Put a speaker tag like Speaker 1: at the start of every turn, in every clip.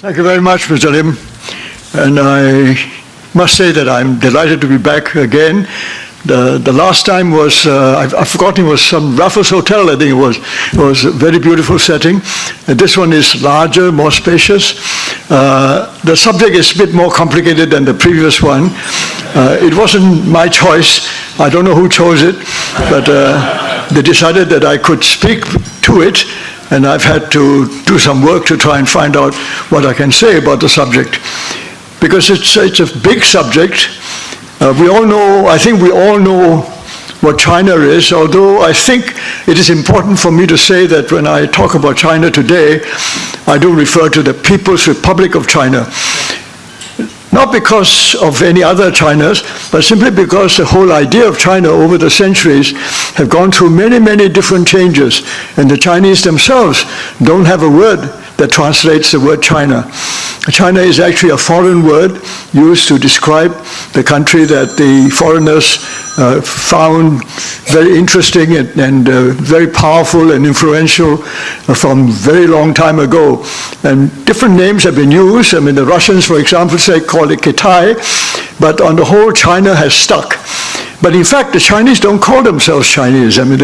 Speaker 1: Thank you very much, Mr. Lim. And I must say that I'm delighted to be back again. The last time was, I've forgotten, it was some Raffles Hotel, I think it was. It was a very beautiful setting. And this one is larger, more spacious. The subject is a bit more complicated than the previous one. It wasn't my choice. I don't know who chose it, but they decided that I could speak to it, and I've had to do some work to try and find out what I can say about the subject. Because it's a big subject. We all know, I think we all know what China is, although I think it is important for me to say that when I talk about China today, I do refer to the People's Republic of China. Not because of any other Chinas, but simply because the whole idea of China over the centuries have gone through many, many different changes, and the Chinese themselves don't have a word that translates the word China. China is actually a foreign word used to describe the country that the foreigners found very interesting and very powerful and influential from a very long time ago. And different names have been used. I mean, the Russians, for example, call it Kitai, but on the whole, China has stuck. But in fact, the Chinese don't call themselves Chinese. I mean,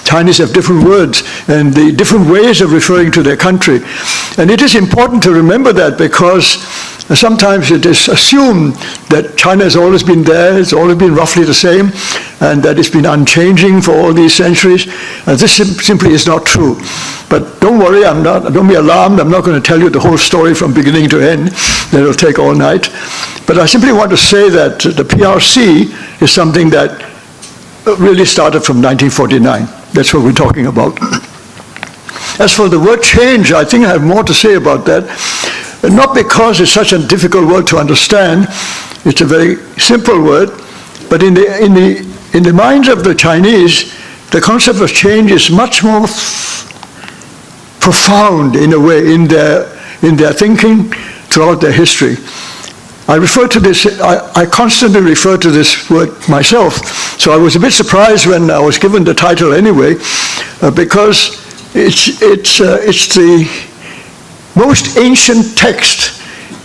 Speaker 1: Chinese have different words and the different ways of referring to their country. And it is important to remember that because sometimes it is assumed that China has always been there, it's always been roughly the same, and that it's been unchanging for all these centuries. This simply is not true. But don't worry, don't be alarmed, I'm not going to tell you the whole story from beginning to end. That'll take all night. But I simply want to say that the PRC is something that really started from 1949. That's what we're talking about. As for the word change, I think I have more to say about that. Not because it's such a difficult word to understand, it's a very simple word, but in the minds of the Chinese, the concept of change is much more profound in a way in their thinking throughout their history. I refer to this, I constantly refer to this word myself, so I was a bit surprised when I was given the title anyway, because it's the most ancient text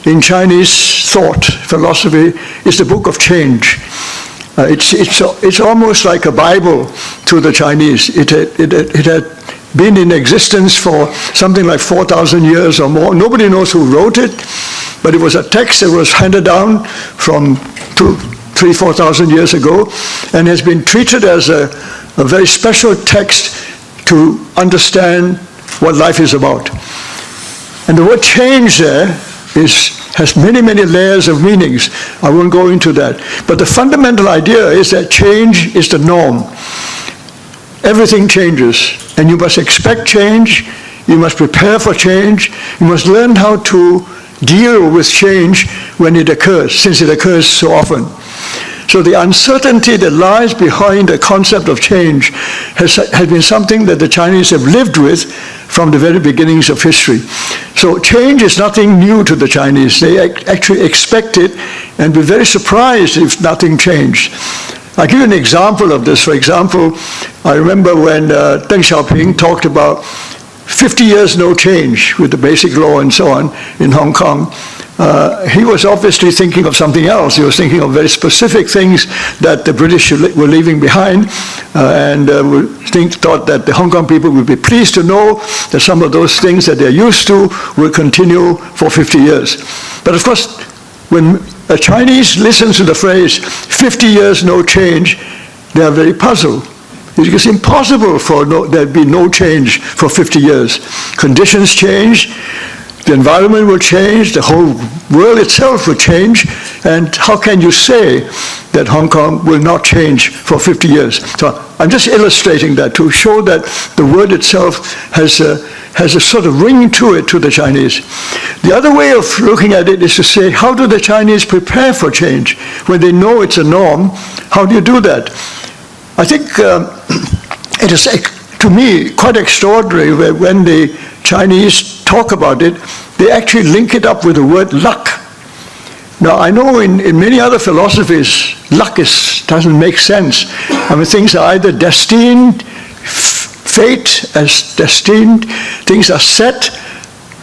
Speaker 1: in Chinese thought, philosophy, is the Book of Change. It's almost like a Bible to the Chinese. It had been in existence for something like 4,000 years or more. Nobody knows who wrote it, but it was a text that was handed down from 3,000-4,000 years ago and has been treated as a very special text to understand what life is about. And the word change there has many, many layers of meanings. I won't go into that. But the fundamental idea is that change is the norm. Everything changes, and you must expect change, you must prepare for change, you must learn how to deal with change when it occurs, since it occurs so often. So the uncertainty that lies behind the concept of change has been something that the Chinese have lived with from the very beginnings of history. So change is nothing new to the Chinese. They actually expect it and be very surprised if nothing changed. I'll give you an example of this. For example, I remember when Deng Xiaoping talked about 50 years no change with the Basic Law and so on in Hong Kong. He was obviously thinking of something else. He was thinking of very specific things that the British were leaving behind, and thought that the Hong Kong people would be pleased to know that some of those things that they're used to will continue for 50 years. But of course, when a Chinese listens to the phrase, 50 years no change, they are very puzzled. It's impossible for there be no change for 50 years. Conditions change, the environment will change, the whole world itself will change, and how can you say that Hong Kong will not change for 50 years? So I'm just illustrating that to show that the word itself has a sort of ring to it to the Chinese. The other way of looking at it is to say, how do the Chinese prepare for change? When they know it's a norm, how do you do that? I think it is, to me, quite extraordinary when the Chinese talk about it, they actually link it up with the word luck. Now, I know in many other philosophies, luck doesn't make sense. I mean, things are either destined, fate as destined, things are set,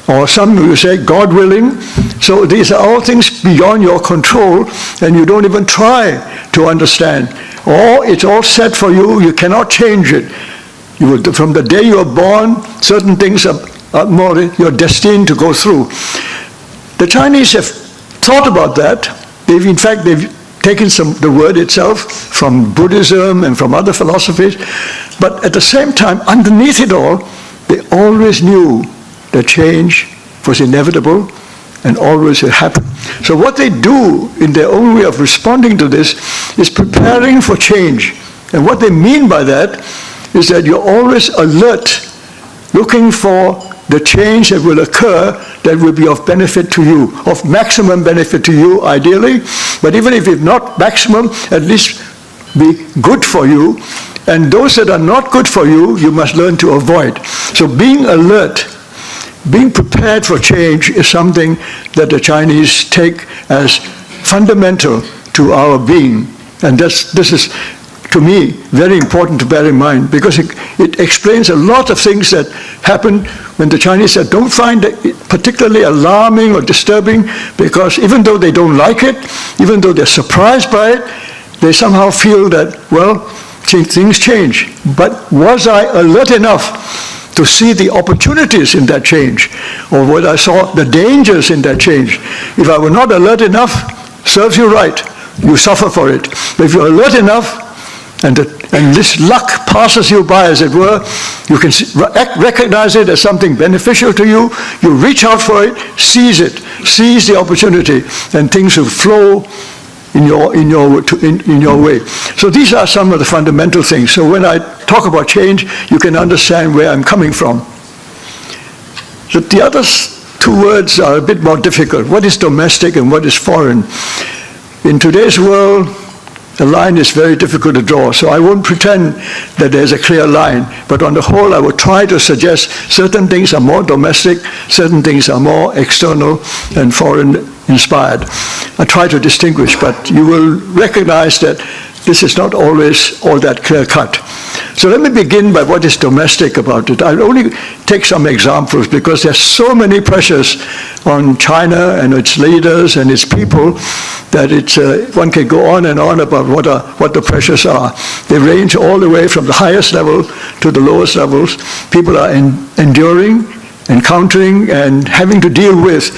Speaker 1: or some will say God willing. So these are all things beyond your control, and you don't even try to understand. Or it's all set for you, you cannot change it. From the day you are born, certain things are more you're destined to go through. The Chinese have thought about that. In fact, they've taken the word itself from Buddhism and from other philosophies. But at the same time, underneath it all, they always knew that change was inevitable and always will happen. So what they do in their own way of responding to this is preparing for change. And what they mean by that is that you're always alert, looking for the change that will occur that will be of benefit to you, of maximum benefit to you, ideally. But even if it's not maximum, at least be good for you. And those that are not good for you, you must learn to avoid. So being alert, being prepared for change is something that the Chinese take as fundamental to our being. And this is, to me, very important to bear in mind, because it explains a lot of things that happen when the Chinese said, don't find it particularly alarming or disturbing, because even though they don't like it, even though they're surprised by it, they somehow feel that, well, things change. But was I alert enough to see the opportunities in that change, or whether I saw the dangers in that change? If I were not alert enough, serves you right, you suffer for it. But if you're alert enough, and this luck passes you by, as it were, you can recognize it as something beneficial to you, you reach out for it, seize the opportunity, and things will flow in your way. So these are some of the fundamental things. So when I talk about change, you can understand where I'm coming from. The other two words are a bit more difficult. What is domestic and what is foreign? In today's world, the line is very difficult to draw, so I won't pretend that there's a clear line. But on the whole, I will try to suggest certain things are more domestic, certain things are more external and foreign-inspired. I try to distinguish, but you will recognize that this is not always all that clear-cut. So let me begin by what is domestic about it. I'll only take some examples because there's so many pressures on China and its leaders and its people that one can go on and on about what the pressures are. They range all the way from the highest level to the lowest levels. People are enduring, encountering, and having to deal with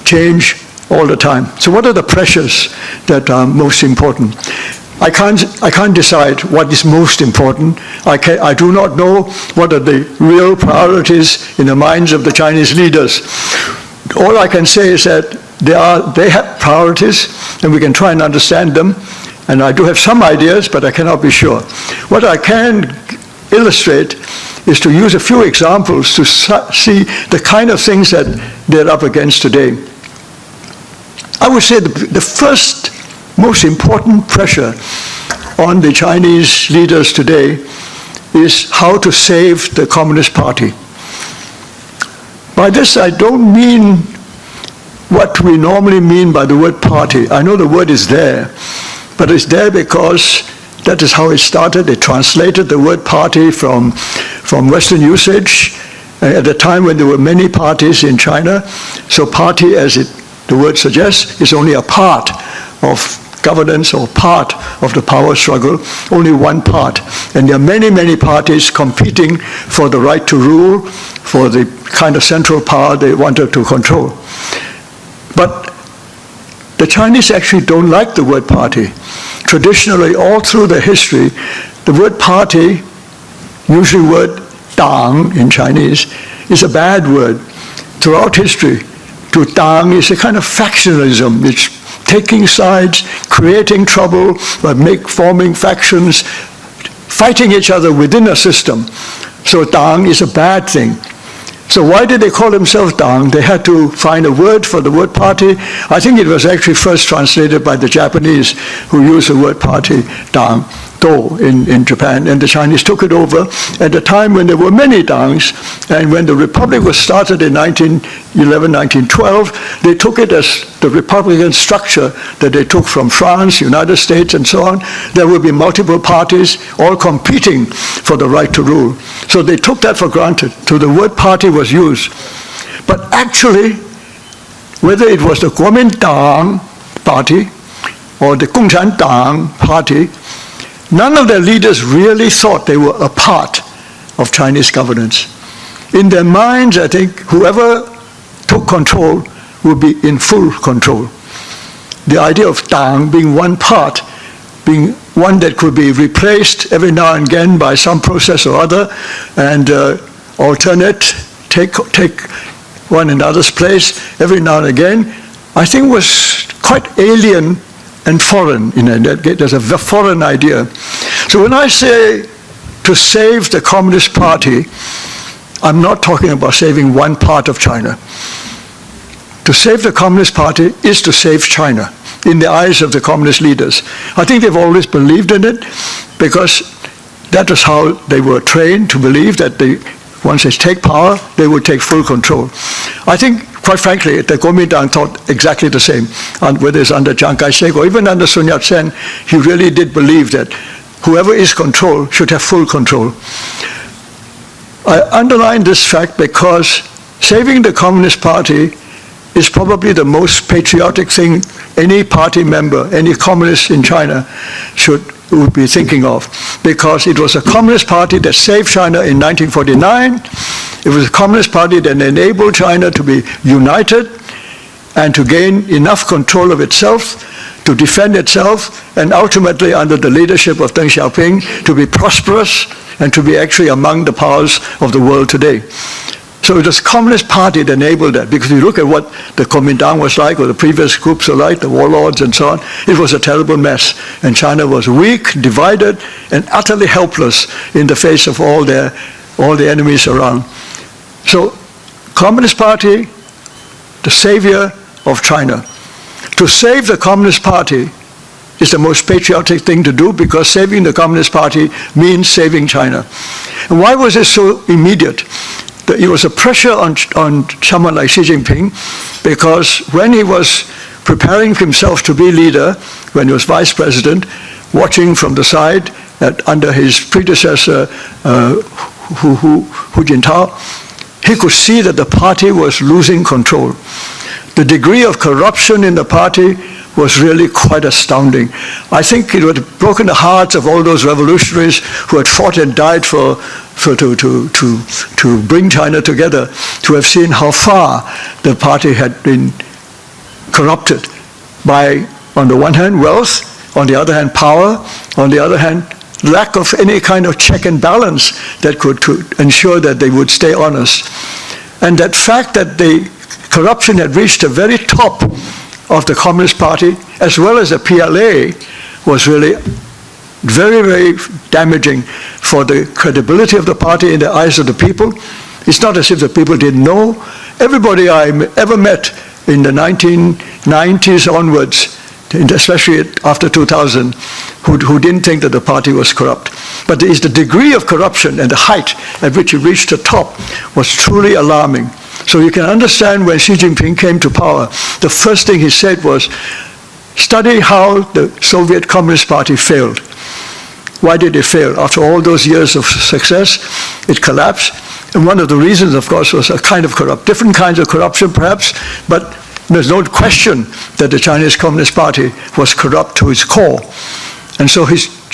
Speaker 1: change all the time. So what are the pressures that are most important? I can't decide what is most important. I do not know what are the real priorities in the minds of the Chinese leaders. All I can say is that they have priorities, and we can try and understand them. And I do have some ideas, but I cannot be sure. What I can illustrate is to use a few examples to see the kind of things that they're up against today. I would say the first most important pressure on the Chinese leaders today is how to save the Communist Party. By this, I don't mean what we normally mean by the word party. I know the word is there, but it's there because that is how it started. They translated the word party from Western usage at a time when there were many parties in China. So party, as the word suggests, is only a part of governance or part of the power struggle, only one part. And there are many, many parties competing for the right to rule, for the kind of central power they wanted to control. But the Chinese actually don't like the word party. Traditionally, all through the history, the word party, usually word dang in Chinese, is a bad word. Throughout history, to dang is a kind of factionalism. It's taking sides, creating trouble by forming factions, fighting each other within a system. So dang is a bad thing. So why did they call themselves dang? They had to find a word for the word party. I think it was actually first translated by the Japanese, who used the word party, dang, do, in Japan, and the Chinese took it over at a time when there were many dangs, and when the Republic was started in 1911, 1912, they took it as the Republican structure that they took from France, United States, and so on. There would be multiple parties all competing for the right to rule. So they took that for granted. So the word party was used. But actually, whether it was the Kuomintang party or the共产党 party, none of their leaders really thought they were a part of Chinese governance. In their minds, I think, whoever took control would be in full control. The idea of Tang being one part, being one that could be replaced every now and again by some process or other, and alternate, take one another's place every now and again, I think was quite alien and foreign. There's a foreign idea. So when I say to save the Communist Party, I'm not talking about saving one part of China. To save the Communist Party is to save China in the eyes of the communist leaders. I think they've always believed in it because that was how they were trained to believe that once they take power, they would take full control. I think, quite frankly, the Kuomintang thought exactly the same, whether it's under Chiang Kai-shek or even under Sun Yat-sen. He really did believe that whoever is control should have full control. I underline this fact because saving the Communist Party is probably the most patriotic thing any party member, any communist in China would be thinking of, because it was a Communist Party that saved China in 1949. It was a Communist Party that enabled China to be united and to gain enough control of itself, to defend itself, and ultimately, under the leadership of Deng Xiaoping, to be prosperous and to be actually among the powers of the world today. So it was the Communist Party that enabled that, because if you look at what the Kuomintang was like, or the previous groups were like, the warlords and so on, it was a terrible mess. And China was weak, divided, and utterly helpless in the face of all the enemies around. So, Communist Party, the savior of China. To save the Communist Party is the most patriotic thing to do, because saving the Communist Party means saving China. And why was it so immediate? It was a pressure on someone like Xi Jinping, because when he was preparing himself to be leader, when he was vice president, watching from the side under his predecessor, Hu Jintao, he could see that the party was losing control. The degree of corruption in the party was really quite astounding. I think it would have broken the hearts of all those revolutionaries who had fought and died to bring China together, to have seen how far the party had been corrupted by, on the one hand, wealth, on the other hand, power, on the other hand, lack of any kind of check and balance that could ensure that they would stay honest. And that fact that the corruption had reached the very top of the Communist Party, as well as the PLA, was really very, very damaging for the credibility of the party in the eyes of the people. It's not as if the people didn't know. Everybody I ever met in the 1990s onwards, especially after 2000, who didn't think that the party was corrupt. But the degree of corruption and the height at which it reached the top was truly alarming. So you can understand when Xi Jinping came to power, the first thing he said was, study how the Soviet Communist Party failed. Why did it fail? After all those years of success, it collapsed. And one of the reasons, of course, was a kind of different kinds of corruption perhaps, but there's no question that the Chinese Communist Party was corrupt to its core. And so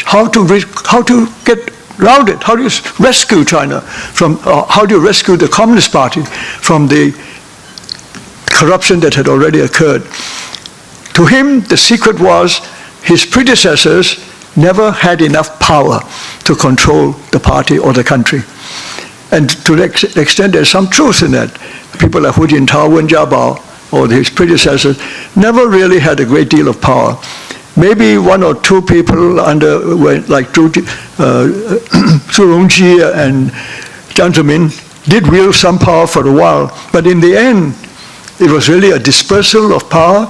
Speaker 1: how to get around it? How do you rescue China from, how do you rescue the Communist Party from the corruption that had already occurred? To him, the secret was his predecessors never had enough power to control the party or the country. And to the extent there's some truth in that, people like Hu Jintao, Wen Jiabao, or his predecessors, never really had a great deal of power. Maybe one or two people like Zhu Rongji and Jiang Zemin did wield some power for a while, but in the end, it was really a dispersal of power.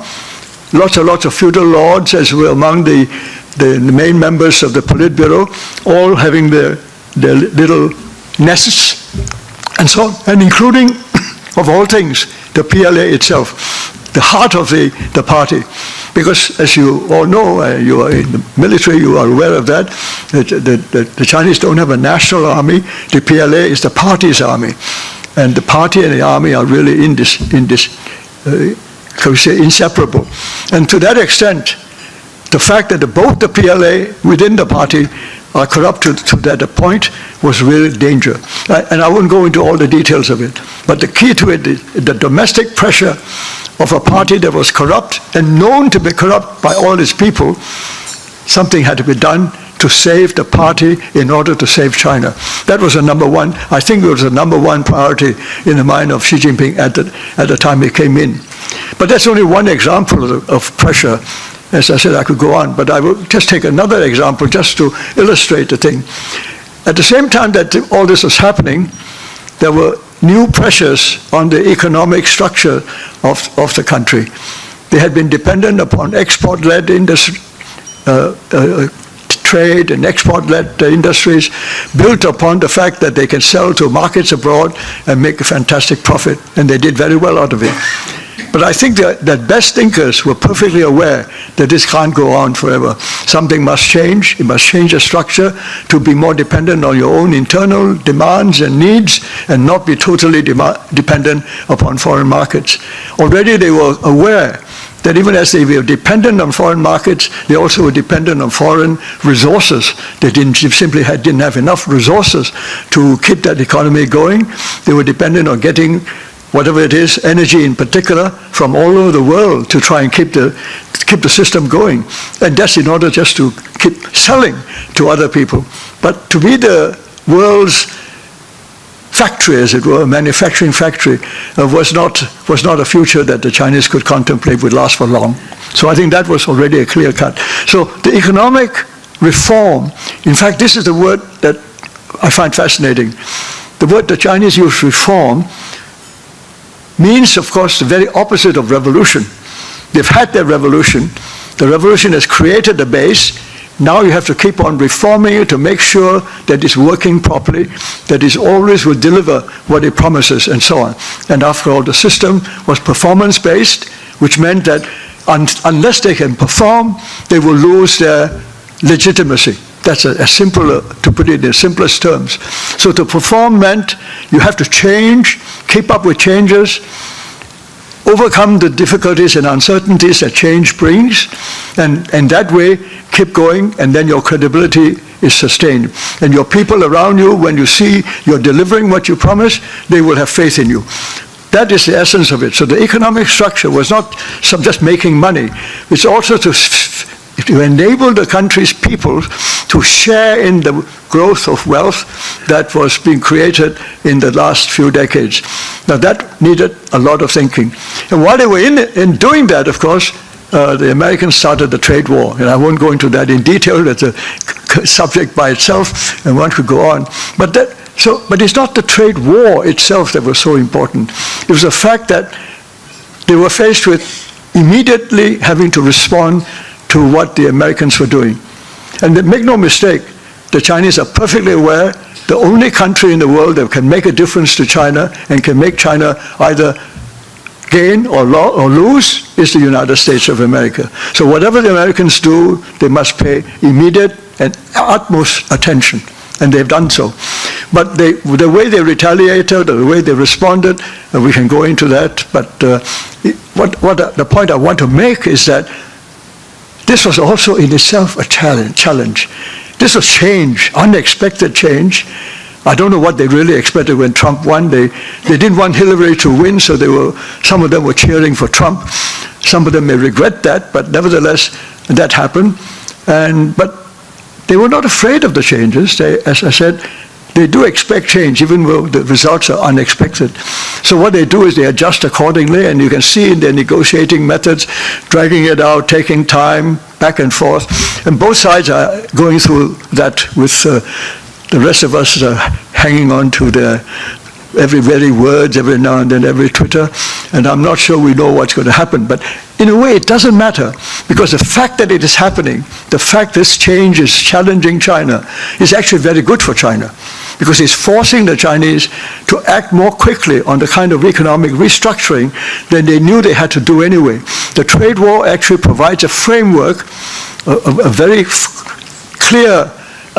Speaker 1: Lots and lots of feudal lords, as were among the main members of the Politburo, all having their little nests, and so on, and including, of all things, the PLA itself, the heart of the party. Because as you all know, you are in the military, you are aware of that, the Chinese don't have a national army. The PLA is the party's army. And the party and the army are really inseparable. And to that extent, the fact that both the PLA within the party are corrupt to that point was really danger. And I won't go into all the details of it, but the key to it is the domestic pressure of a party that was corrupt and known to be corrupt by all its people. Something had to be done to save the party in order to save China. That was the number one. I think it was the number one priority in the mind of Xi Jinping at the time he came in. But that's only one example of pressure. As I said, I could go on, but I will just take another example just to illustrate the thing. At the same time that all this was happening, there were new pressures on the economic structure of the country. They had been dependent upon export-led industry, trade and export-led industries built upon the fact that they can sell to markets abroad and make a fantastic profit, and they did very well out of it. But I think that best thinkers were perfectly aware that this can't go on forever. Something must change. It must change the structure to be more dependent on your own internal demands and needs and not be totally dependent upon foreign markets. Already they were aware that even as they were dependent on foreign markets, they also were dependent on foreign resources. They simply didn't have enough resources to keep that economy going. They were dependent on getting whatever it is, energy in particular, from all over the world to try and keep the system going. And that's in order just to keep selling to other people. But to be the world's factory, as it were, a manufacturing factory, was not a future that the Chinese could contemplate would last for long. So I think that was already a clear cut. So the economic reform, in fact, this is the word that I find fascinating. The word the Chinese use, reform, means, of course, the very opposite of revolution. They've had their revolution. The revolution has created the base. Now you have to keep on reforming it to make sure that it's working properly, that it always will deliver what it promises, and so on. And after all, the system was performance-based, which meant that unless they can perform, they will lose their legitimacy. That's to put it in the simplest terms. So to perform meant you have to change, keep up with changes, overcome the difficulties and uncertainties that change brings, and that way keep going, and then your credibility is sustained. And your people around you, when you see you're delivering what you promise, they will have faith in you. That is the essence of it. So the economic structure was not just making money. It's also to enable the country's people to share in the growth of wealth that was being created in the last few decades. Now that needed a lot of thinking. And while they were in doing that, of course, the Americans started the trade war. And I won't go into that in detail. That's a subject by itself, and one could go on. But it's not the trade war itself that was so important. It was the fact that they were faced with immediately having to respond to what the Americans were doing. And make no mistake, the Chinese are perfectly aware the only country in the world that can make a difference to China and can make China either gain or lose is the United States of America. So whatever the Americans do, they must pay immediate and utmost attention, and they've done so. But the way they retaliated, the way they responded, we can go into that, but the point I want to make is that this was also in itself a challenge. This was change, unexpected change. I don't know what they really expected when Trump won. They didn't want Hillary to win, so some of them were cheering for Trump. Some of them may regret that, but nevertheless, that happened. But they were not afraid of the changes. As I said, they do expect change, even though the results are unexpected. So what they do is they adjust accordingly, and you can see in their negotiating methods, dragging it out, taking time, back and forth. And both sides are going through that with the rest of us hanging on to their every very words, every now and then, every Twitter. And I'm not sure we know what's going to happen. But in a way, it doesn't matter, because the fact that it is happening, the fact this change is challenging China, is actually very good for China, because it's forcing the Chinese to act more quickly on the kind of economic restructuring than they knew they had to do anyway. The trade war actually provides a framework, a very clear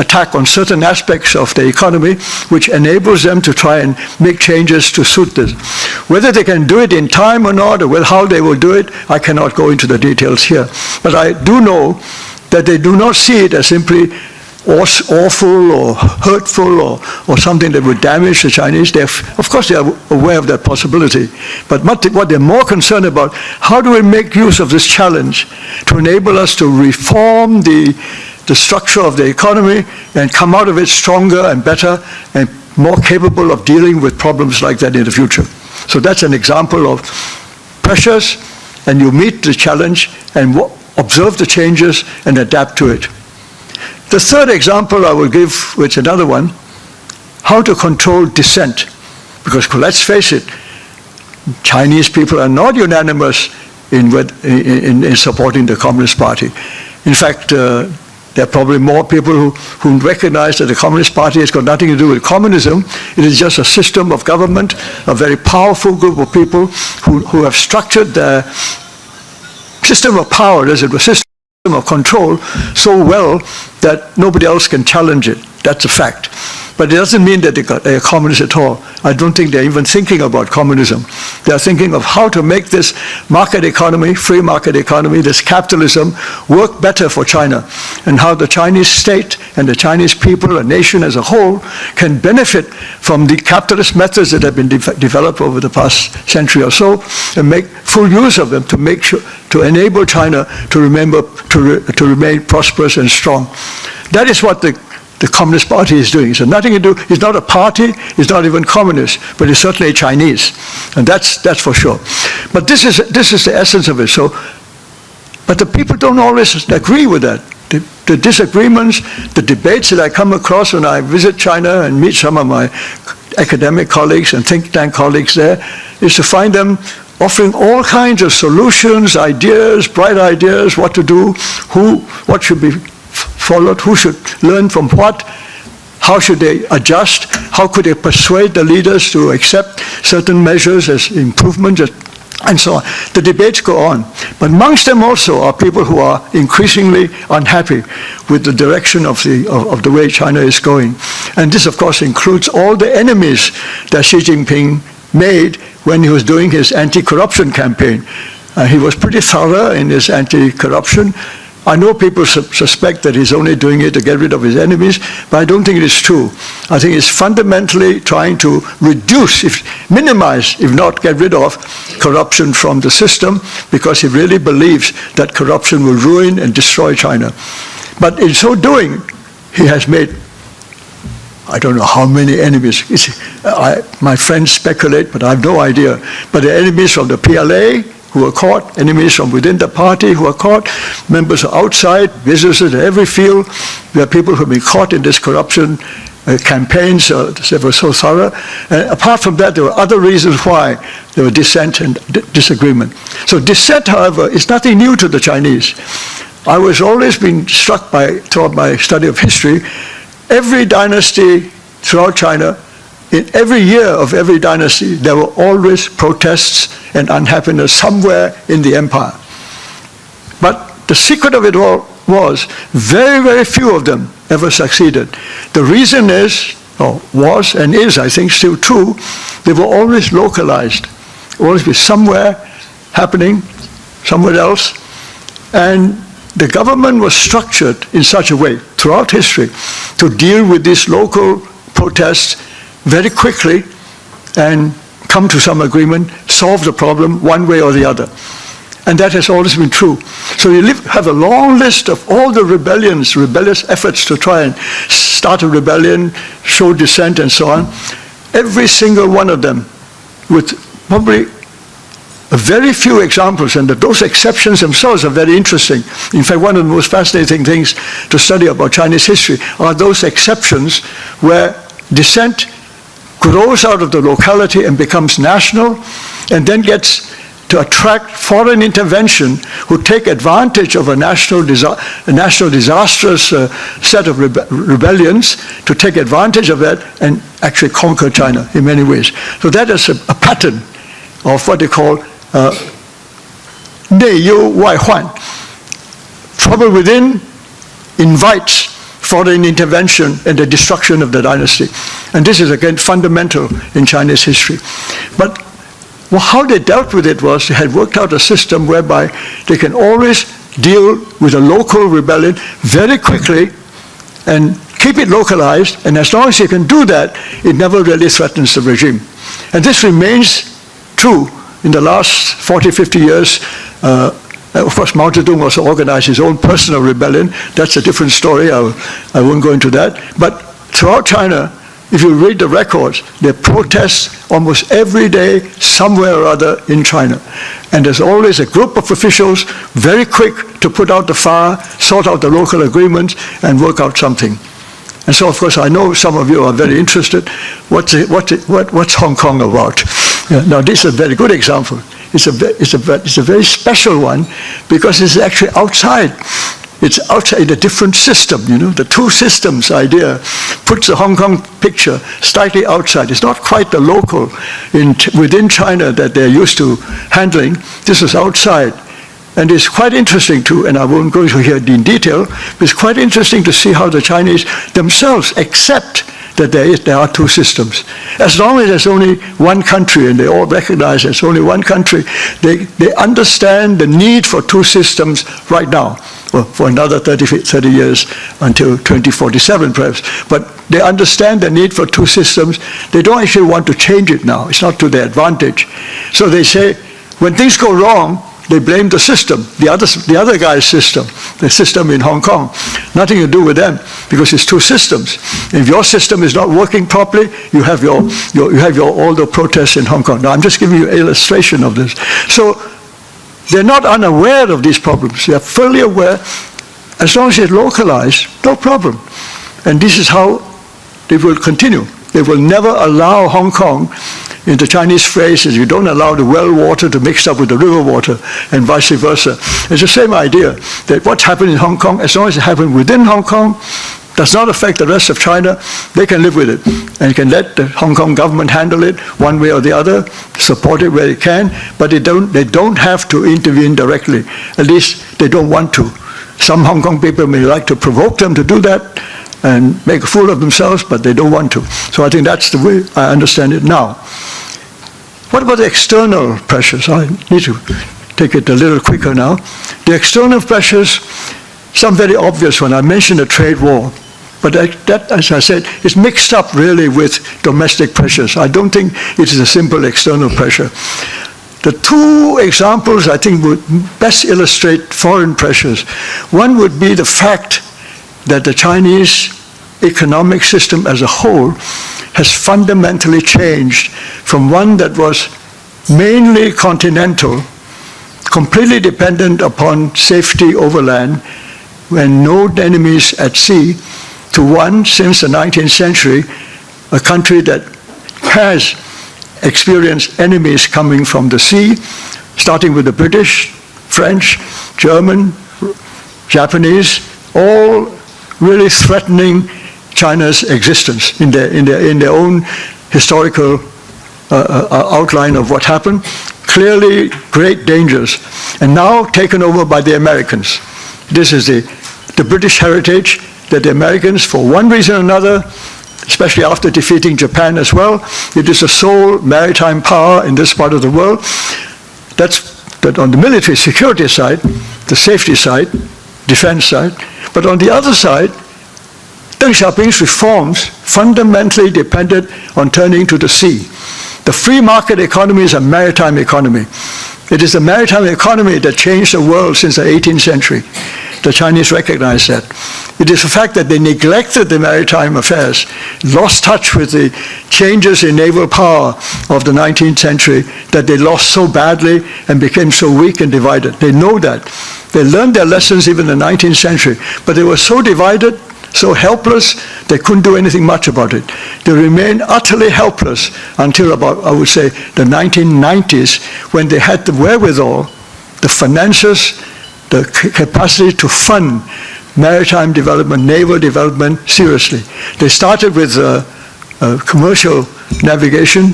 Speaker 1: attack on certain aspects of the economy, which enables them to try and make changes to suit this. Whether they can do it in time or not, or how they will do it, I cannot go into the details here. But I do know that they do not see it as simply awful or hurtful or something that would damage the Chinese. Of course, they are aware of that possibility. But what they're more concerned about, how do we make use of this challenge to enable us to reform the structure of the economy and come out of it stronger and better and more capable of dealing with problems like that in the future. So that's an example of pressures, and you meet the challenge and observe the changes and adapt to it. The third example I will give, which is another one, how to control dissent. Because let's face it, Chinese people are not unanimous in supporting the Communist Party. In fact, there are probably more people who recognize that the Communist Party has got nothing to do with communism. It is just a system of government, a very powerful group of people who have structured their system of power, as it was, system of control so well that nobody else can challenge it. That's a fact. But it doesn't mean that they are communists at all. I don't think they're even thinking about communism. They're thinking of how to make this market economy, free market economy, this capitalism, work better for China, and how the Chinese state and the Chinese people, a nation as a whole, can benefit from the capitalist methods that have been developed over the past century or so, and make full use of them to make sure, to enable China to remain prosperous and strong. That is what the Communist Party is doing. So nothing to do, it's not a party, it's not even communist, but it's certainly Chinese. And that's for sure. But this is the essence of it. So, but the people don't always agree with that. The disagreements, the debates that I come across when I visit China and meet some of my academic colleagues and think tank colleagues there, is to find them offering all kinds of solutions, ideas, bright ideas, what to do, what should be followed, who should learn from what, how should they adjust, how could they persuade the leaders to accept certain measures as improvements, and so on. The debates go on. But amongst them also are people who are increasingly unhappy with the direction of the way China is going. And this, of course, includes all the enemies that Xi Jinping made when he was doing his anti-corruption campaign. He was pretty thorough in his anti-corruption. I know people suspect that he's only doing it to get rid of his enemies, but I don't think it is true. I think it's fundamentally trying to reduce, minimize, if not get rid of, corruption from the system, because he really believes that corruption will ruin and destroy China. But in so doing, he has made, I don't know how many enemies. My friends speculate, but I have no idea. But the enemies from the PLA, who are caught, enemies from within the party who are caught, members outside, businesses in every field. There are people who have been caught in this corruption campaigns that were so thorough. Apart from that, there were other reasons why there were dissent and disagreement. So dissent, however, is nothing new to the Chinese. I was always been struck by, throughout my study of history, every dynasty throughout China, in every year of every dynasty, there were always protests and unhappiness somewhere in the empire. But the secret of it all was very, very few of them ever succeeded. The reason is, or was and is, I think, still true, they were always localized. Always be somewhere happening, somewhere else. And the government was structured in such a way throughout history to deal with these local protests very quickly and come to some agreement, solve the problem one way or the other. And that has always been true. So you have a long list of all the rebellious efforts to try and start a rebellion, show dissent and so on. Every single one of them, with probably a very few examples, and those exceptions themselves are very interesting. In fact, one of the most fascinating things to study about Chinese history are those exceptions where dissent grows out of the locality and becomes national, and then gets to attract foreign intervention who take advantage of a national disastrous set of rebellions, to take advantage of that and actually conquer China in many ways. So that is a pattern of what they call 内忧外患. Trouble within invites foreign intervention and the destruction of the dynasty. And this is, again, fundamental in Chinese history. But how they dealt with it was they had worked out a system whereby they can always deal with a local rebellion very quickly and keep it localized, and as long as you can do that, it never really threatens the regime. And this remains true in the last 40, 50 years. Of course, Mao Zedong also organized his own personal rebellion. That's a different story. I won't go into that. But throughout China, if you read the records, there are protests almost every day somewhere or other in China. And there's always a group of officials very quick to put out the fire, sort out the local agreements, and work out something. And so, of course, I know some of you are very interested. What's Hong Kong about? Now, this is a very good example. It's a very special one because it's actually outside. It's outside a different system, you know. The two systems idea puts the Hong Kong picture slightly outside. It's not quite the local within China that they're used to handling. This is outside. And it's quite interesting to, and I won't go into here in detail, but it's quite interesting to see how the Chinese themselves accept that there are two systems. As long as there's only one country, and they all recognize there's only one country, they understand the need for two systems right now. Well, for another 30 years until 2047 perhaps. But they understand the need for two systems. They don't actually want to change it now. It's not to their advantage. So they say, when things go wrong, they blame the system, the other guy's system, the system in Hong Kong. Nothing to do with them, because it's two systems. If your system is not working properly, you have all the protests in Hong Kong. Now, I'm just giving you an illustration of this. So they're not unaware of these problems. They are fully aware. As long as it's localized, no problem. And this is how they will continue. They will never allow Hong Kong, in the Chinese phrase is you don't allow the well water to mix up with the river water and vice versa. It's the same idea that what's happened in Hong Kong, as long as it happened within Hong Kong, does not affect the rest of China, they can live with it. And can let the Hong Kong government handle it one way or the other, support it where it can, but they don't have to intervene directly. At least they don't want to. Some Hong Kong people may like to provoke them to do that and make a fool of themselves, but they don't want to. So I think that's the way I understand it now. What about the external pressures? I need to take it a little quicker now. The external pressures, some very obvious one. I mentioned the trade war, but that, as I said, is mixed up really with domestic pressures. I don't think it is a simple external pressure. The two examples I think would best illustrate foreign pressures. One would be the fact that the Chinese economic system as a whole has fundamentally changed from one that was mainly continental, completely dependent upon safety over land, when no enemies at sea, to one, since the 19th century, a country that has experienced enemies coming from the sea, starting with the British, French, German, Japanese, all really threatening China's existence in their own historical outline of what happened. Clearly great dangers, and now taken over by the Americans. This is the British heritage that the Americans, for one reason or another, especially after defeating Japan as well, it is the sole maritime power in this part of the world. That's on the military security side, the safety side, defense side. But on the other side, Deng Xiaoping's reforms fundamentally depended on turning to the sea. The free market economy is a maritime economy. It is the maritime economy that changed the world since the 18th century. The Chinese recognize that. It is the fact that they neglected the maritime affairs, lost touch with the changes in naval power of the 19th century, that they lost so badly and became so weak and divided. They know that. They learned their lessons even in the 19th century, but they were so divided, so helpless, they couldn't do anything much about it. They remained utterly helpless until about, I would say, the 1990s, when they had the wherewithal, the finances, the capacity to fund maritime development, naval development seriously. They started with commercial navigation,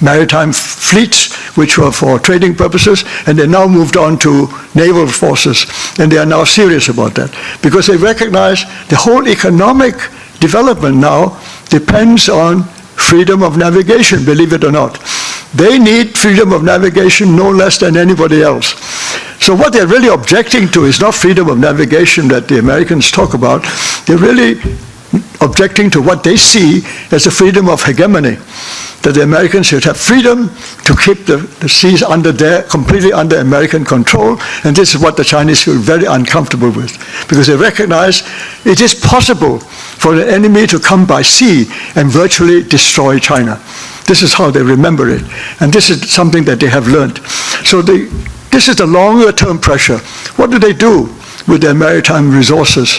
Speaker 1: maritime fleets, which were for trading purposes, and they now moved on to naval forces, and they are now serious about that, because they recognize the whole economic development now depends on freedom of navigation, believe it or not. They need freedom of navigation no less than anybody else. So what they're really objecting to is not freedom of navigation that the Americans talk about. They're really objecting to what they see as the freedom of hegemony, that the Americans should have freedom to keep the seas completely under American control, and this is what the Chinese feel very uncomfortable with, because they recognize it is possible for an enemy to come by sea and virtually destroy China. This is how they remember it, and this is something that they have learned. So this is the longer term pressure. What do they do with their maritime resources?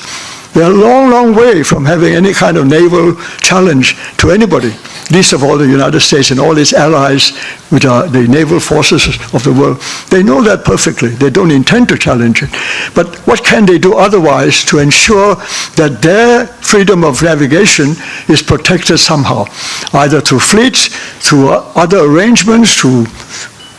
Speaker 1: They're a long, long way from having any kind of naval challenge to anybody, least of all the United States and all its allies, which are the naval forces of the world. They know that perfectly. They don't intend to challenge it. But what can they do otherwise to ensure that their freedom of navigation is protected somehow, either through fleets, through other arrangements, through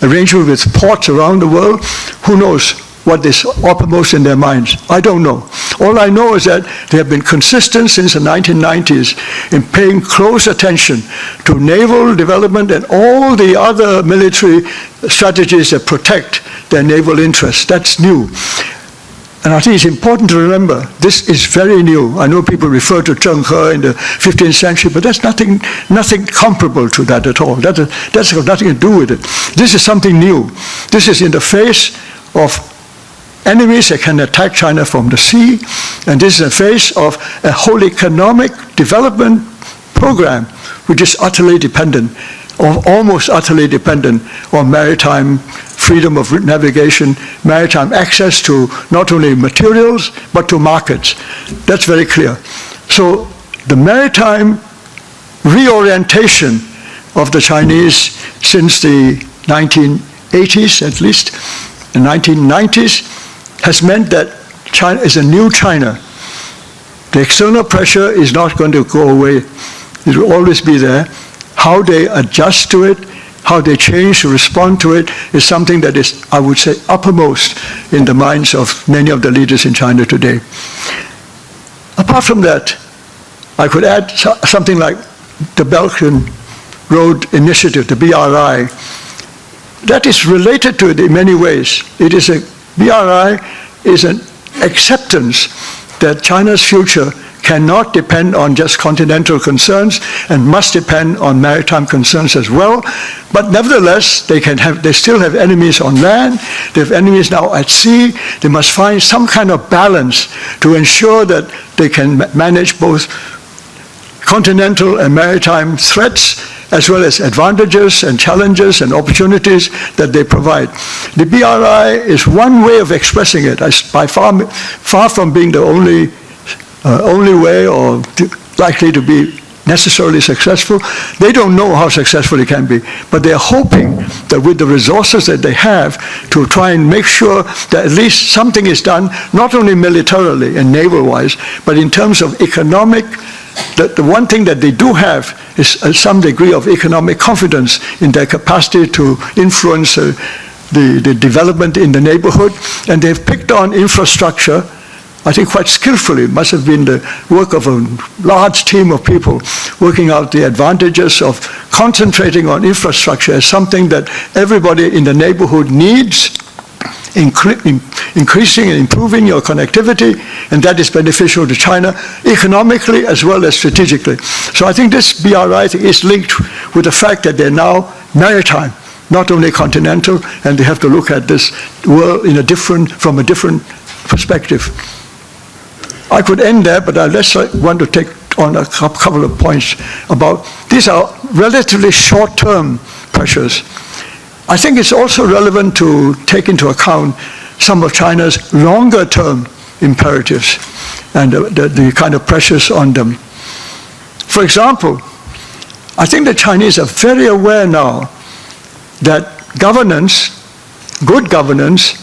Speaker 1: arrangement with ports around the world? Who knows what is uppermost in their minds? I don't know. All I know is that they have been consistent since the 1990s in paying close attention to naval development and all the other military strategies that protect their naval interests. That's new. And I think it's important to remember, this is very new. I know people refer to Zheng He in the 15th century, but that's nothing comparable to that at all. That's got nothing to do with it. This is something new. This is in the face of enemies that can attack China from the sea, and this is in the face of a whole economic development program which is utterly dependent, or almost utterly dependent, on maritime freedom of navigation, maritime access to not only materials but to markets. That's very clear. So the maritime reorientation of the Chinese since the 1980s, at least, the 1990s, has meant that China is a new China. The external pressure is not going to go away. It will always be there. How they adjust to it, how they change to respond to it, is something that is, I would say, uppermost in the minds of many of the leaders in China today. Apart from that, I could add something like the Belt and Road Initiative, the BRI. That is related to it in many ways. It is BRI is an acceptance that China's future cannot depend on just continental concerns and must depend on maritime concerns as well. But nevertheless, they still have enemies on land. They have enemies now at sea. They must find some kind of balance to ensure that they can manage both continental and maritime threats, as well as advantages and challenges and opportunities that they provide. The BRI is one way of expressing it, by far from being the only way or likely to be necessarily successful. They don't know how successful it can be, but they're hoping that with the resources that they have to try and make sure that at least something is done, not only militarily and naval-wise, but in terms of economic. The one thing that they do have is some degree of economic confidence in their capacity to influence the development in the neighborhood, and they've picked on infrastructure, I think quite skillfully. It must have been the work of a large team of people working out the advantages of concentrating on infrastructure as something that everybody in the neighborhood needs, increasing and improving your connectivity, and that is beneficial to China economically as well as strategically. So I think this BRI is linked with the fact that they're now maritime, not only continental, and they have to look at this world from a different perspective. I could end there, but I want to take on a couple of points about these are relatively short-term pressures. I think it's also relevant to take into account some of China's longer-term imperatives and the kind of pressures on them. For example, I think the Chinese are very aware now that governance, good governance,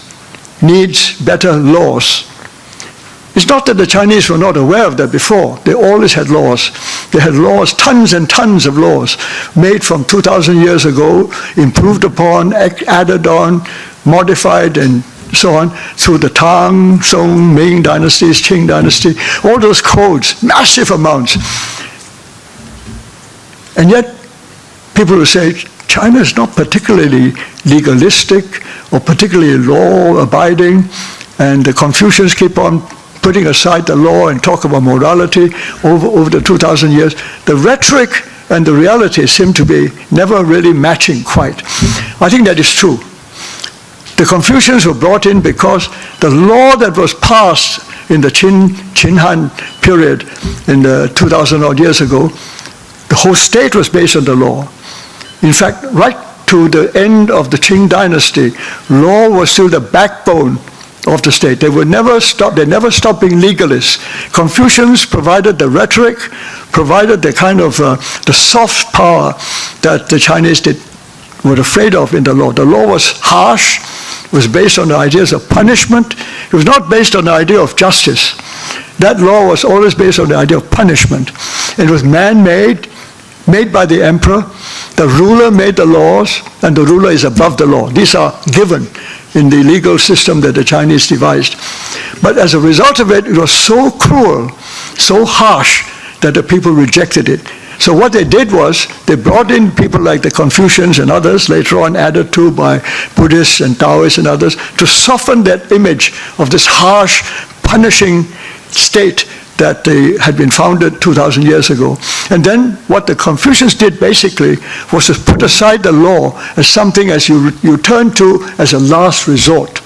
Speaker 1: needs better laws. It's not that the Chinese were not aware of that before. They always had laws. They had laws, tons and tons of laws, made from 2,000 years ago, improved upon, added on, modified, and so on, through the Tang, Song, Ming dynasties, Qing dynasty, all those codes, massive amounts. And yet, people will say, China is not particularly legalistic or particularly law-abiding, and the Confucians keep on putting aside the law and talk about morality over the 2,000 years. The rhetoric and the reality seem to be never really matching quite. I think that is true. The Confucians were brought in because the law that was passed in the Qin Han period in the 2,000 odd years ago, the whole state was based on the law. In fact, right to the end of the Qing dynasty, law was still the backbone of the state. They would never stop. They never stopped being legalists. Confucians provided the rhetoric, provided the kind of the soft power that the Chinese were afraid of in the law. The law was harsh. It was based on the ideas of punishment. It was not based on the idea of justice. That law was always based on the idea of punishment. It was man-made, made by the emperor. The ruler made the laws, and the ruler is above the law. These are given in the legal system that the Chinese devised. But as a result of it, it was so cruel, so harsh, that the people rejected it. So what they did was, they brought in people like the Confucians and others, later on added to by Buddhists and Taoists and others, to soften that image of this harsh, punishing state that had been founded 2,000 years ago. And then what the Confucians did basically was to put aside the law as something as you turn to as a last resort.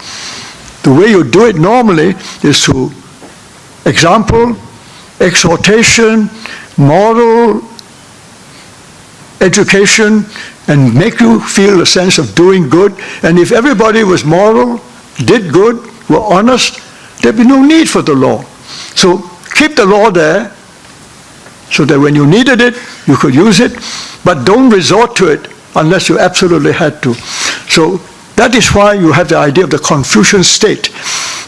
Speaker 1: The way you do it normally is through example, exhortation, moral education, and make you feel a sense of doing good. And if everybody was moral, did good, were honest, there'd be no need for the law. So keep the law there so that when you needed it, you could use it, but don't resort to it unless you absolutely had to. So that is why you have the idea of the Confucian state.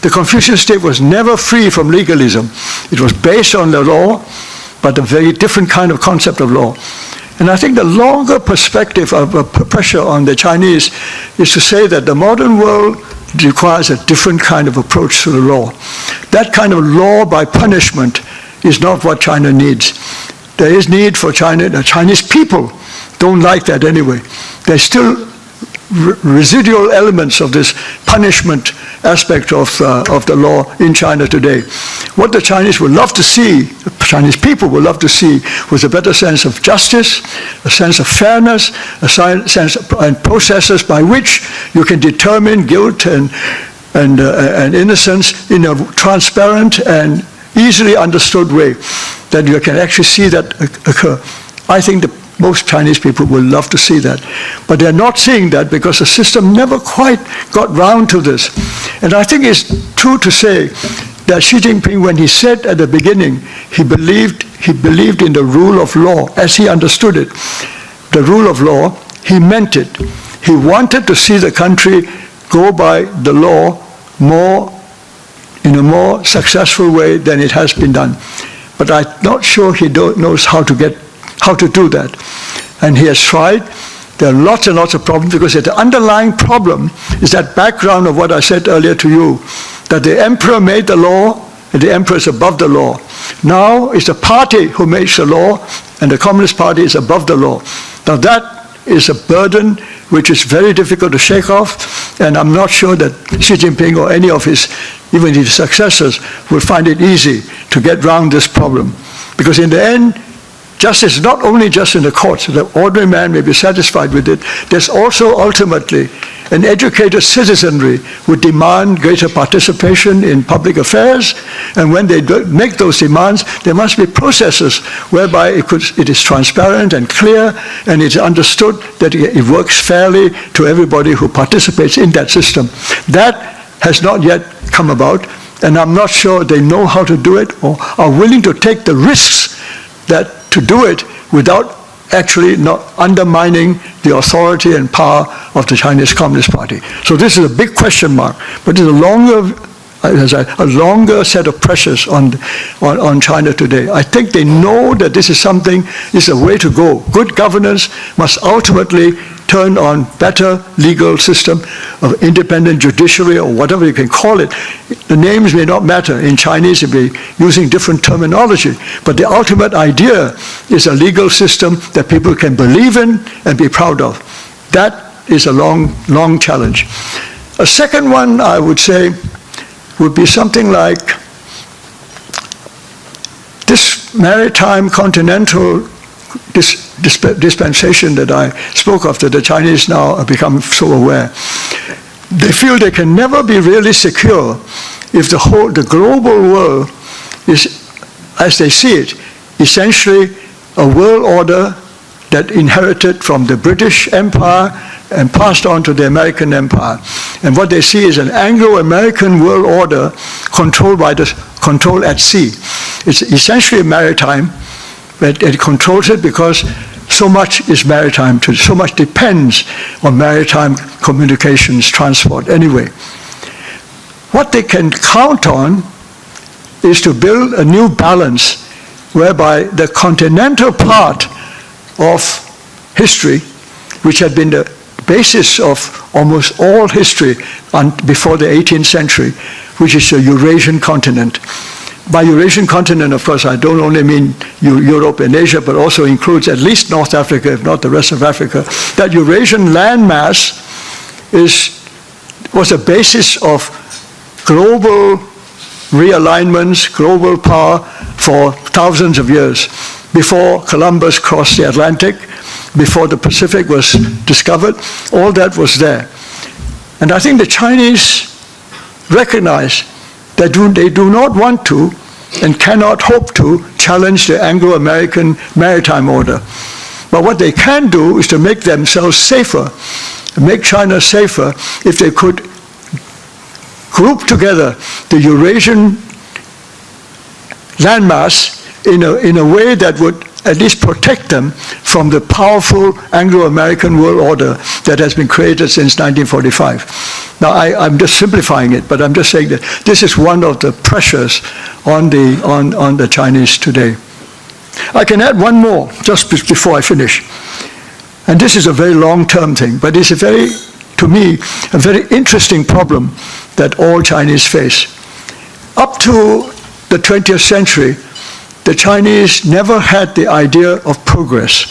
Speaker 1: The Confucian state was never free from legalism. It was based on the law, but a very different kind of concept of law. And I think the longer perspective of pressure on the Chinese is to say that the modern world requires a different kind of approach to the law. That kind of law by punishment is not what China needs. There is need for China. The Chinese people don't like that anyway. There's still residual elements of this punishment aspect of the law in China today. What the Chinese would love to see, the Chinese people would love to see, was a better sense of justice, a sense of fairness, a sense of, and processes by which you can determine guilt and innocence in a transparent and easily understood way, that you can actually see that occur. I think most Chinese people would love to see that. But they're not seeing that because the system never quite got round to this. And I think it's true to say that Xi Jinping, when he said at the beginning, he believed in the rule of law as he understood it. The rule of law, he meant it. He wanted to see the country go by the law in a more successful way than it has been done. But I'm not sure he knows how to do that. And he has tried. There are lots and lots of problems because the underlying problem is that background of what I said earlier to you, that the emperor made the law and the emperor is above the law. Now it's the party who makes the law and the Communist Party is above the law. Now that is a burden which is very difficult to shake off, and I'm not sure that Xi Jinping or any of even his successors will find it easy to get around this problem. Because in the end, justice is not only just in the courts. The ordinary man may be satisfied with it. There's also ultimately an educated citizenry who demand greater participation in public affairs. And when they make those demands, there must be processes whereby it is transparent and clear, and it's understood that it works fairly to everybody who participates in that system. That has not yet come about, and I'm not sure they know how to do it or are willing to take the risks to do it without actually not undermining the authority and power of the Chinese Communist Party. So this is a big question mark, but it's a longer a longer set of pressures on China today. I think they know that this is a way to go. Good governance must ultimately turn on better legal system of independent judiciary or whatever you can call it. The names may not matter. In Chinese, you'll be using different terminology. But the ultimate idea is a legal system that people can believe in and be proud of. That is a long, long challenge. A second one, I would say, would be something like this maritime continental dispensation that I spoke of, that the Chinese now have become so aware. They feel they can never be really secure if the global world is, as they see it, essentially a world order that inherited from the British Empire and passed on to the American Empire. And what they see is an Anglo-American world order controlled at sea. It's essentially maritime, but it controls it because so much is maritime, so much depends on maritime communications, transport, anyway. What they can count on is to build a new balance whereby the continental part of history, which had been the basis of almost all history before the 18th century, which is the Eurasian continent. By Eurasian continent, of course, I don't only mean Europe and Asia, but also includes at least North Africa, if not the rest of Africa. That Eurasian landmass was a basis of global realignments, global power for thousands of years. Before Columbus crossed the Atlantic, before the Pacific was discovered, all that was there. And I think the Chinese recognize that they do not want to and cannot hope to challenge the Anglo-American maritime order. But what they can do is to make themselves safer, make China safer, if they could group together the Eurasian landmass in a way that would at least protect them from the powerful Anglo-American world order that has been created since 1945. Now, I'm just simplifying it, but I'm just saying that this is one of the pressures on the Chinese today. I can add one more just before I finish. And this is a very long-term thing, but it's to me, a very interesting problem that all Chinese face. Up to the 20th century, the Chinese never had the idea of progress.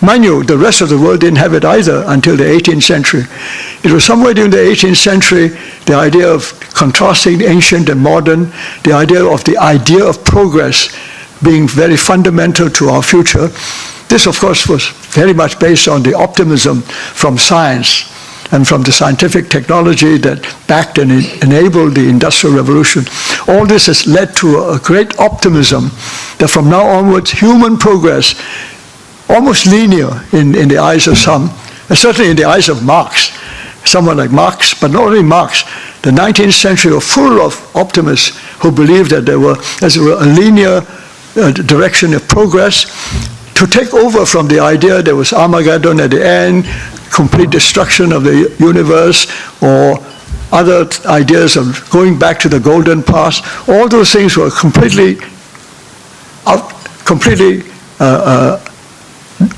Speaker 1: Mind you, the rest of the world didn't have it either until the 18th century. It was somewhere during the 18th century, the idea of contrasting ancient and modern, the idea of progress being very fundamental to our future. This, of course, was very much based on the optimism from science and from the scientific technology that backed and enabled the Industrial Revolution. All this has led to a great optimism that from now onwards, human progress, almost linear in the eyes of some, and certainly in the eyes of Marx, someone like Marx, but not only Marx. The 19th century was full of optimists who believed that there were a linear direction of progress. To take over from the idea there was Armageddon at the end, complete destruction of the universe, or other ideas of going back to the golden past, all those things were completely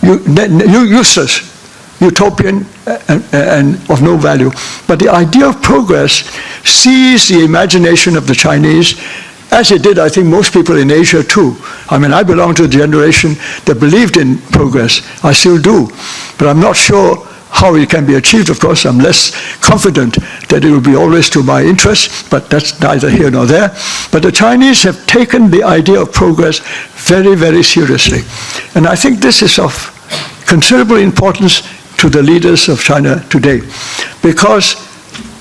Speaker 1: useless, utopian, and of no value. But the idea of progress seized the imagination of the Chinese, as it did, I think, most people in Asia too. I mean, I belong to the generation that believed in progress. I still do. But I'm not sure how it can be achieved, of course. I'm less confident that it will be always to my interest, but that's neither here nor there. But the Chinese have taken the idea of progress very, very seriously. And I think this is of considerable importance to the leaders of China today, because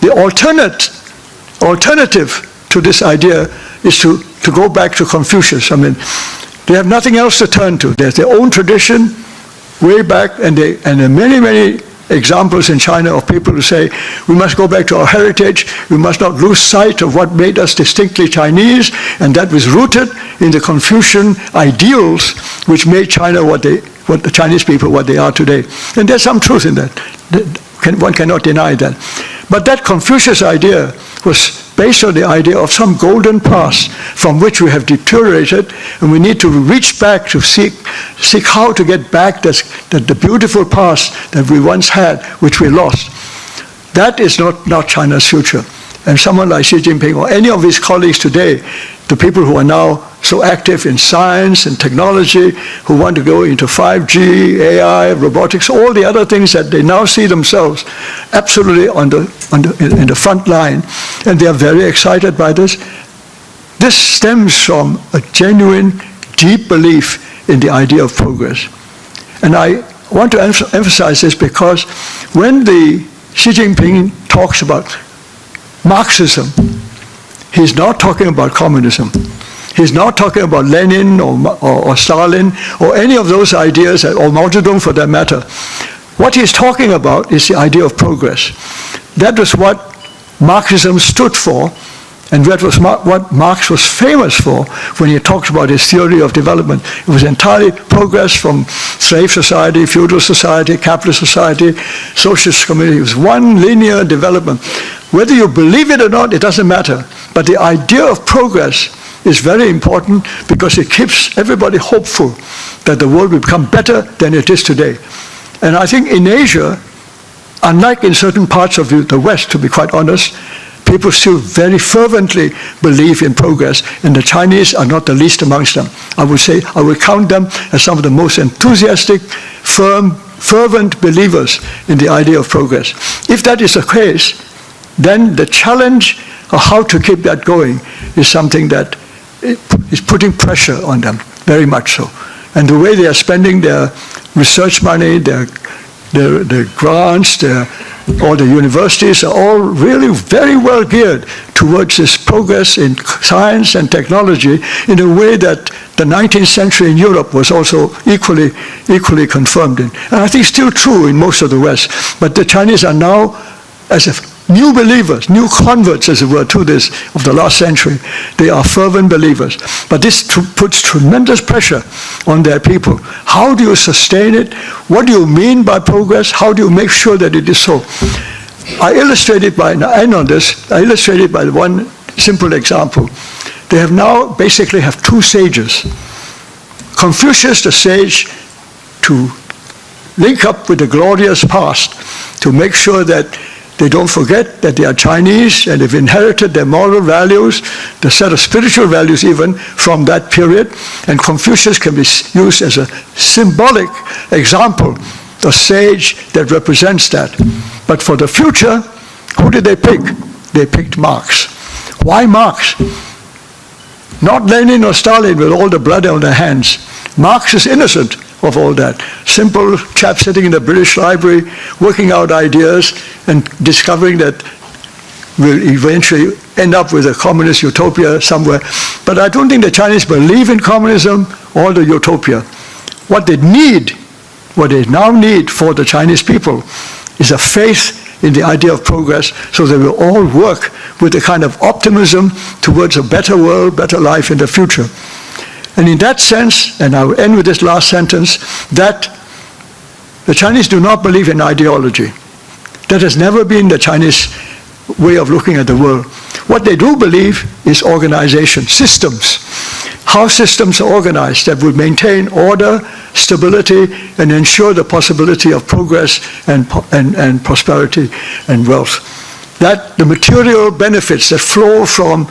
Speaker 1: the alternative to this idea is to go back to Confucius. I mean, they have nothing else to turn to. There's their own tradition way back, and there are many, many examples in China of people who say, we must go back to our heritage, we must not lose sight of what made us distinctly Chinese, and that was rooted in the Confucian ideals which made China what the Chinese people, what they are today. And there's some truth in that. One cannot deny that. But that Confucius idea was based on the idea of some golden past from which we have deteriorated, and we need to reach back to seek how to get back the beautiful past that we once had, which we lost. That is not China's future. And someone like Xi Jinping or any of his colleagues today, the people who are now so active in science and technology, who want to go into 5G, AI, robotics, all the other things that they now see themselves absolutely in the front line, and they are very excited by this. This stems from a genuine, deep belief in the idea of progress. And I want to emphasize this because when Xi Jinping talks about Marxism, he's not talking about communism. He's not talking about Lenin or Stalin or any of those ideas, or Mao Zedong for that matter. What he's talking about is the idea of progress. That was what Marxism stood for, and that was what Marx was famous for when he talks about his theory of development. It was entirely progress from slave society, feudal society, capitalist society, socialist community. It was one linear development. Whether you believe it or not, it doesn't matter. But the idea of progress is very important because it keeps everybody hopeful that the world will become better than it is today. And I think in Asia, unlike in certain parts of the West, to be quite honest, people still very fervently believe in progress, and the Chinese are not the least amongst them. I would count them as some of the most enthusiastic, fervent believers in the idea of progress. If that is the case, then the challenge of how to keep that going is something that is putting pressure on them, very much so. And the way they are spending their research money, their grants, all the universities are all really very well geared towards this progress in science and technology in a way that the 19th century in Europe was also equally confirmed in. And I think still true in most of the West. But the Chinese are now, as if new believers, new converts, as it were, to this of the last century. They are fervent believers. But this puts tremendous pressure on their people. How do you sustain it? What do you mean by progress? How do you make sure that it is so? I illustrate it by, and I end on this, I illustrate it by one simple example. They have now basically have two sages. Confucius, the sage to link up with the glorious past, to make sure that they don't forget that they are Chinese and they've inherited their moral values, the set of spiritual values even, from that period. And Confucius can be used as a symbolic example, a sage that represents that. But for the future, who did they pick? They picked Marx. Why Marx? Not Lenin or Stalin with all the blood on their hands. Marx is innocent of all that. Simple chap sitting in the British Library, working out ideas and discovering that we'll eventually end up with a communist utopia somewhere. But I don't think the Chinese believe in communism or the utopia. What they now need for the Chinese people is a faith in the idea of progress, so they will all work with a kind of optimism towards a better world, better life in the future. And in that sense, and I will end with this last sentence, that the Chinese do not believe in ideology. That has never been the Chinese way of looking at the world. What they do believe is organization, systems. How systems are organized that will maintain order, stability, and ensure the possibility of progress and prosperity and wealth. That the material benefits that flow from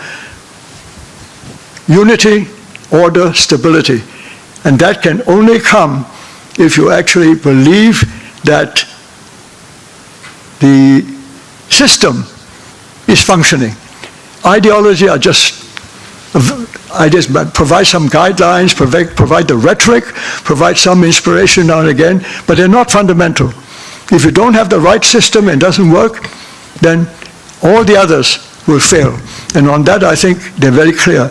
Speaker 1: unity, order, stability. And that can only come if you actually believe that the system is functioning. Ideology are just ideas, provide some guidelines, provide the rhetoric, provide some inspiration now and again, but they're not fundamental. If you don't have the right system and it doesn't work, then all the others will fail. And on that, I think they're very clear.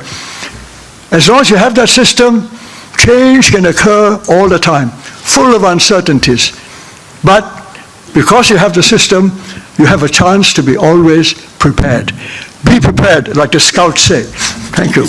Speaker 1: As long as you have that system, change can occur all the time, full of uncertainties. But because you have the system, you have a chance to be always prepared. Be prepared, like the scouts say. Thank you.